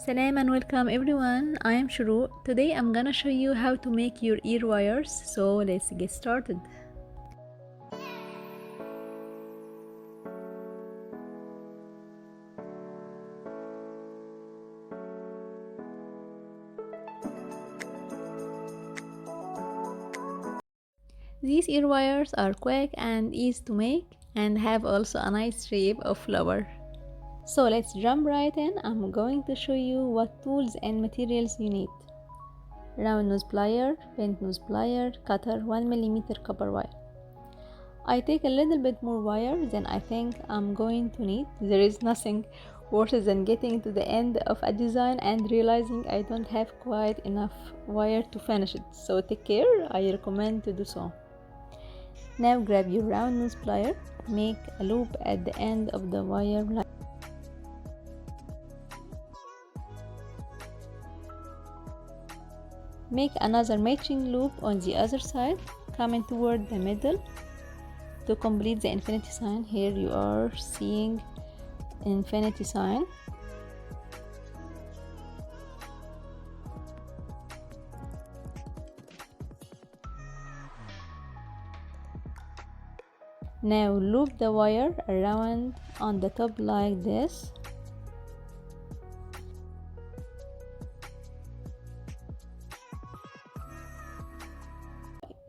Salam and welcome everyone. I am Shuru. Today I'm gonna show you how to make your ear wires. So let's get started. These ear wires are quick and easy to make and have also a nice shape of flower. So let's jump right in. I'm going to show you what tools and materials you need. Round nose plier, bent nose plier, cutter, 1mm copper wire. I take a little bit more wire than I think I'm going to need. There is nothing worse than getting to the end of a design and realizing I don't have quite enough wire to finish it. So take care, I recommend to do so. Now grab your round nose plier, make a loop at the end of the wire line. Make another matching loop on the other side, coming toward the middle to complete the infinity sign. Here you are seeing infinity sign. Now loop the wire around on the top like this.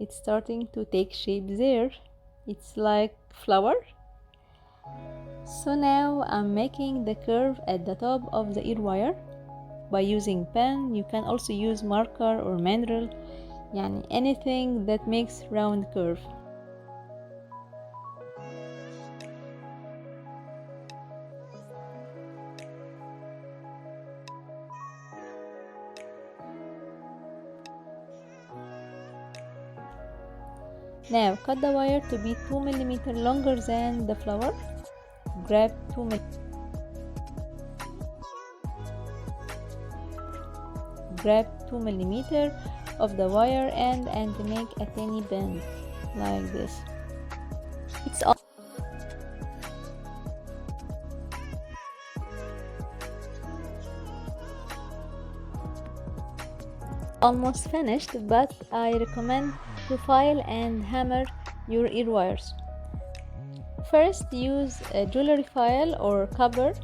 It's starting to take shape there. It's like flower. So now I'm making the curve at the top of the ear wire by using pen. You can also use marker or mandrel, anything that makes round curve. Now cut the wire to be 2mm longer than the flower. Grab 2mm. Grab 2mm of the wire end and make a tiny bend like this. It's almost finished, but I recommend to file and hammer your ear wires. First, use a jewelry file or cover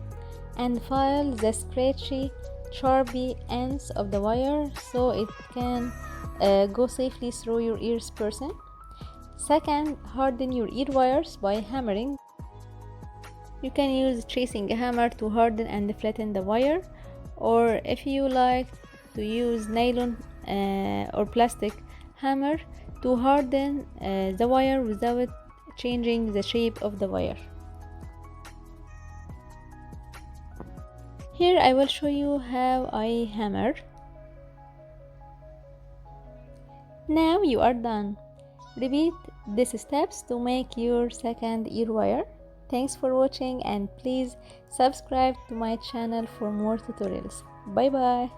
and file the scratchy, sharpy ends of the wire so it can go safely through your ears person. Second, harden your ear wires by hammering. You can use tracing hammer to harden and flatten the wire, or if you like to use nylon or plastic hammer to harden the wire without changing the shape of the wire. Here I will show you how I hammer. Now you are done. Repeat these steps to make your second ear wire. Thanks for watching and please subscribe to my channel for more tutorials. Bye bye.